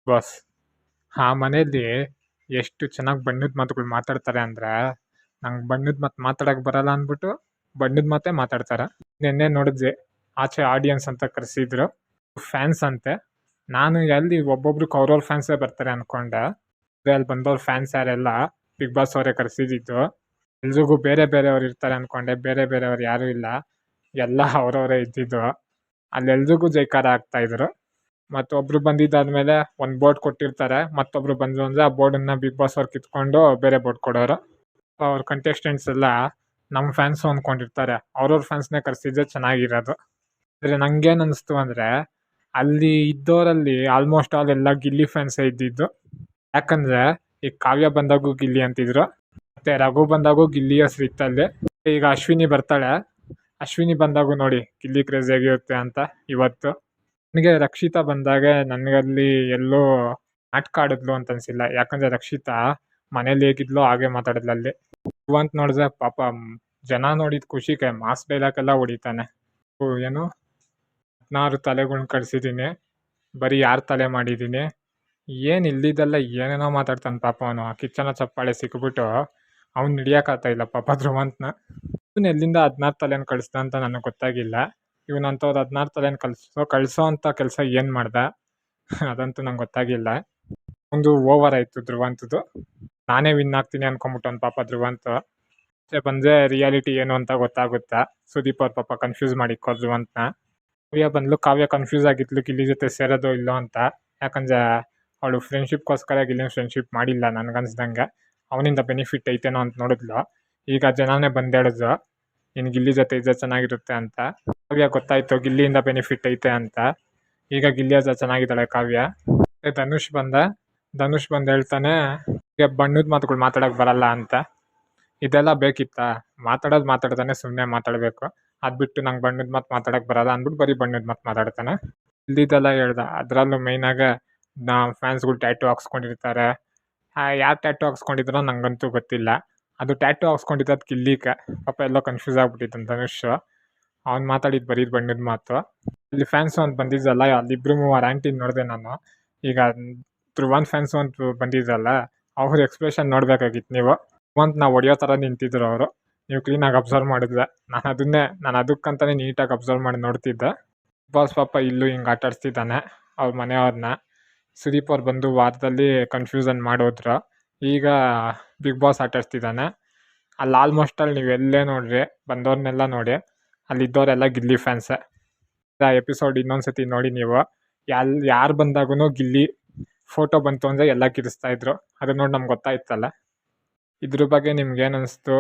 Boss. ಆ ಮನೇಲಿ ಎಷ್ಟು ಚೆನ್ನಾಗಿ ಬಣ್ಣದ ಮಾತುಗಳು ಮಾತಾಡ್ತಾರೆ ಅಂದ್ರೆ ನಂಗೆ ಬಣ್ಣದ ಮಾತು ಮಾತಾಡಕ್ ಬರಲ್ಲ ಅಂದ್ಬಿಟ್ಟು ಬಣ್ಣದ ಮಾತೇ ಮಾತಾಡ್ತಾರೆ. ನಿನ್ನೆ ನೋಡಿದ್ವಿ, ಆಚೆ ಆಡಿಯನ್ಸ್ ಅಂತ ಕರೆಸಿದ್ರು, ಫ್ಯಾನ್ಸ್ ಅಂತೆ. ನಾನು ಎಲ್ಲಿ ಒಬ್ಬೊಬ್ರು ಅವ್ರವ್ರ ಫ್ಯಾನ್ಸೇ ಬರ್ತಾರೆ ಅನ್ಕೊಂಡೆ. ಅಲ್ಲಿ ಬಂದವ್ರ ಫ್ಯಾನ್ಸ್ ಯಾರೆಲ್ಲ ಬಿಗ್ ಬಾಸ್ ಅವರೇ ಕರೆಸಿದ್ದು. ಎಲ್ರಿಗೂ ಬೇರೆ ಬೇರೆಯವ್ರು ಇರ್ತಾರೆ ಅನ್ಕೊಂಡೆ, ಬೇರೆ ಬೇರೆಯವ್ರು ಯಾರು ಇಲ್ಲ, ಎಲ್ಲ ಅವ್ರವರೇ ಇದ್ದಿದ್ದು. ಅಲ್ಲೆಲ್ರಿಗೂ ಜೈಕಾರ ಆಗ್ತಾ ಇದ್ರು. ಮತ್ತೊಬ್ರು ಬಂದಿದ್ದಾದ್ಮೇಲೆ ಒಂದು ಬೋರ್ಡ್ ಕೊಟ್ಟಿರ್ತಾರೆ, ಮತ್ತೊಬ್ರು ಬಂದ್ರು ಅಂದ್ರೆ ಆ ಬೋರ್ಡನ್ನ ಬಿಗ್ ಬಾಸ್ ಅವ್ರು ಕಿತ್ಕೊಂಡು ಬೇರೆ ಬೋರ್ಡ್ ಕೊಡೋರು. ಅವ್ರ ಕಂಟೆಸ್ಟೆಂಟ್ಸ್ ಎಲ್ಲ ನಮ್ಮ ಫ್ಯಾನ್ಸು ಅಂದ್ಕೊಂಡಿರ್ತಾರೆ, ಅವ್ರವ್ರ ಫ್ಯಾನ್ಸ್ನೇ ಕರೆಸಿದ್ರೆ ಚೆನ್ನಾಗಿರೋದು. ಆದರೆ ನಂಗೇನು ಅನಿಸ್ತು ಅಂದರೆ ಅಲ್ಲಿ ಇದ್ದವರಲ್ಲಿ ಆಲ್ಮೋಸ್ಟ್ ಆಲ್ ಎಲ್ಲ ಗಿಲ್ಲಿ ಫ್ಯಾನ್ಸೇ ಇದ್ದಿದ್ದು. ಯಾಕಂದರೆ ಈಗ ಕಾವ್ಯ ಬಂದಾಗೂ ಗಿಲ್ಲಿ ಅಂತಿದ್ರು, ಮತ್ತು ರಘು ಬಂದಾಗೂ ಗಿಲ್ಲಿ ಹೆಸ್ರು ಇತ್ತಲ್ಲಿ. ಈಗ ಅಶ್ವಿನಿ ಬರ್ತಾಳೆ, ಅಶ್ವಿನಿ ಬಂದಾಗೂ ನೋಡಿ ಗಿಲ್ಲಿ ಕ್ರೇಜ್ ಹೇಗಿರುತ್ತೆ ಅಂತ. ಇವತ್ತು ನನಗೆ ರಕ್ಷಿತಾ ಬಂದಾಗ ನನಗಲ್ಲಿ ಎಲ್ಲೋ ನಾಟಕ ಆಡಿದ್ಲು ಅಂತ ಅನಿಸಿಲ್ಲ. ಯಾಕಂದರೆ ರಕ್ಷಿತಾ ಮನೇಲಿ ಹೇಗಿದ್ಲು ಹಾಗೆ ಮಾತಾಡಿದ್ಲು ಅಲ್ಲಿ. ಇವಂತ ನೋಡಿದ್ರೆ ಪಾಪ ಜನ ನೋಡಿದ ಖುಷಿಗೆ ಮಾಸ್ ಡೈಲಾಗ್ ಎಲ್ಲ ಹೊಡಿತಾನೆ. ಏನು 16 ತಲೆಗಳ್ನ ಕಳಿಸಿದ್ದೀನಿ, ಬರೀ 6 ತಲೆ ಮಾಡಿದ್ದೀನಿ, ಏನು ಇಲ್ಲಿದ್ದೆಲ್ಲ ಏನೇನೋ ಮಾತಾಡ್ತಾನೆ ಪಾಪ ಅವನು. ಆ ಕಿಚ್ಚನ ಚಪ್ಪಾಳೆ ಸಿಕ್ಬಿಟ್ಟು ಅವ್ನು ಹಿಡಿಯೋಕ್ಕಾಗ್ತಾ ಇಲ್ಲ ಪಾಪ ಧ್ರುವಂತನ. ಇವನು ಎಲ್ಲಿಂದ 16 ತಲೆನ ಕಳಿಸ್ದ ಅಂತ ನನಗೆ ಗೊತ್ತಾಗಿಲ್ಲ. ಇವನಂಥವ್ರು 16 ತಲೆನ ಕಳಿಸೋ ಅಂತ ಕೆಲಸ ಏನು ಮಾಡ್ದ ಅದಂತೂ ನಂಗೆ ಗೊತ್ತಾಗಿಲ್ಲ. ಒಂದು ಓವರ್ ಆಯಿತು ಧ್ರುವಂತದ್ದು. ನಾನೇ ವಿನ್ ಆಗ್ತೀನಿ ಅನ್ಕೊಂಬಿಟ್ಟವ್ನು ಪಾಪ ಧ್ರುವಂತ. ಬಂದರೆ ರಿಯಾಲಿಟಿ ಏನು ಅಂತ ಗೊತ್ತಾಗುತ್ತಾ. ಸುದೀಪ್ ಅವ್ರ ಪಾಪ ಕನ್ಫ್ಯೂಸ್ ಮಾಡಿಕೋ ಧ್ರುವಂತನ. ಕಾವ್ಯ ಬಂದ್ಲು, ಕಾವ್ಯ ಕನ್ಫ್ಯೂಸ್ ಆಗಿದ್ಲು ಗಿಲ್ಲಿ ಜೊತೆ ಸೇರೋದೋ ಇಲ್ಲೋ ಅಂತ. ಯಾಕಂದರೆ ಅವಳು ಫ್ರೆಂಡ್ಶಿಪ್ಗೋಸ್ಕರ ಗಿಲ್ಲಿನ ಫ್ರೆಂಡ್ಶಿಪ್ ಮಾಡಿಲ್ಲ ನನಗನ್ಸ್ದಂಗೆ. ಅವನಿಂದ ಬೆನಿಫಿಟ್ ಐತೇನೋ ಅಂತ ನೋಡಿದ್ಲು. ಈಗ ಜನನೇ ಬಂದೇಳಿದ್ರು ಇನ್ನು ಗಿಲ್ಲಿ ಜೊತೆ ಇದ್ರೆ ಚೆನ್ನಾಗಿರುತ್ತೆ ಅಂತ. ಕಾವ್ಯ ಗೊತ್ತಾಯ್ತು ಗಿಲ್ಲಿಯಿಂದ ಬೆನಿಫಿಟ್ ಐತೆ ಅಂತ. ಈಗ ಗಿಲ್ಲಿ ಹತ್ರ ಚೆನ್ನಾಗಿದ್ದಾಳೆ ಕಾವ್ಯ. ಧನುಷ್ ಬಂದು ಹೇಳ್ತಾನೆ ಈಗ ಬಣ್ಣದ ಮಾತುಗಳು ಮಾತಾಡೋಕೆ ಬರಲ್ಲ ಅಂತ. ಇದೆಲ್ಲ ಬೇಕಿತ್ತಾ? ಮಾತಾಡ್ತಾನೆ ಸುಮ್ಮನೆ ಮಾತಾಡಬೇಕು. ಅದು ಬಿಟ್ಟು ನಂಗೆ ಬಣ್ಣದ ಮಾತು ಮಾತಾಡೋಕೆ ಬರಲ್ಲ ಅಂದ್ಬಿಟ್ಟು ಬರೀ ಬಣ್ಣದ ಮಾತು ಮಾತಾಡ್ತಾನೆ. ಇಲ್ದಿದ್ದೆಲ್ಲ ಹೇಳ್ದ. ಅದರಲ್ಲೂ ಮೈನಾಗೆ ಫ್ಯಾನ್ಸ್ಗಳು ಟ್ಯಾಟು ಹಾಕ್ಸ್ಕೊಂಡಿರ್ತಾರೆ. ಯಾರು ಟ್ಯಾಟು ಹಾಕ್ಸ್ಕೊಂಡಿದ್ರೋ ನಂಗಂತೂ ಗೊತ್ತಿಲ್ಲ. ಅದು ಟ್ಯಾಟು ಹಾಕ್ಸ್ಕೊಂಡಿದ್ದು ಗಿಲ್ಲಿಗೆ ಪಾಪ ಎಲ್ಲೋ ಕನ್ಫ್ಯೂಸ್ ಆಗ್ಬಿಟ್ಟಿದ್ದಾನೆ ಧನುಷ್. ಅವ್ನು ಮಾತಾಡಿದ್ದು ಬರೀ ಬಣ್ಣದ ಮಾತು. ಇಲ್ಲಿ ಫ್ಯಾನ್ಸು ಅಂತ ಬಂದಿದ್ದಲ್ಲ, ಅಲ್ಲಿಬ್ಬರು 3 ಆಂಟಿನ ನೋಡಿದೆ ನಾನು. ಈಗ ಧ್ರುವಂತ್ ಫ್ಯಾನ್ಸು ಅಂತ ಬಂದಿದ್ದಲ್ಲ, ಅವ್ರ ಎಕ್ಸ್ಪ್ರೆಷನ್ ನೋಡಬೇಕಾಗಿತ್ತು ನೀವು. ಧ್ರುವಂತ್ ನಾವು ಹೊಡೆಯೋ ಥರ ನಿಂತಿದ್ರು ಅವರು. ನೀವು ಕ್ಲೀನಾಗಿ ಅಬ್ಸರ್ವ್ ಮಾಡಿದ್ರೆ. ನಾನು ಅದಕ್ಕಂತಲೇ ನೀಟಾಗಿ ಅಬ್ಸರ್ವ್ ಮಾಡಿ ನೋಡ್ತಿದ್ದೆ. ಬಾಸ್ ಪಾಪ ಇಲ್ಲೂ ಹಿಂಗೆ ಆಟಾಡಿಸ್ತಿದ್ದಾನೆ ಅವ್ರ ಮನೆಯವ್ರನ್ನ. ಸುದೀಪ್ ಅವ್ರು ಬಂದು ವಾರದಲ್ಲಿ ಕನ್ಫ್ಯೂಷನ್ ಮಾಡೋದ್ರು. ಈಗ ಬಿಗ್ ಬಾಸ್ ಆಟಾಡಿಸ್ತಿದ್ದಾನೆ. ಅಲ್ಲಿ ಆಲ್ಮೋಸ್ಟ್ ಅಲ್ಲಿ ನೀವು ಎಲ್ಲೇ ನೋಡ್ರಿ, ಬಂದವ್ರನ್ನೆಲ್ಲ ನೋಡಿ, ಅಲ್ಲಿದ್ದವರೆಲ್ಲ ಗಿಲ್ಲಿ ಫ್ಯಾನ್ಸೇ. ಆ ಎಪಿಸೋಡ್ ಇನ್ನೊಂದು ಸತಿ ನೋಡಿ ನೀವು. ಯಾರು ಬಂದಾಗೂ ಗಿಲ್ಲಿ ಫೋಟೋ ಬಂತು ಅಂದರೆ ಎಲ್ಲ ಕಿರಿಸ್ತಾಯಿದ್ರು. ಅದು ನೋಡಿ ನಮ್ಗೆ ಗೊತ್ತಾಯ್ತಲ್ಲ. ಇದ್ರ ಬಗ್ಗೆ ನಿಮ್ಗೇನು ಅನಿಸ್ತು?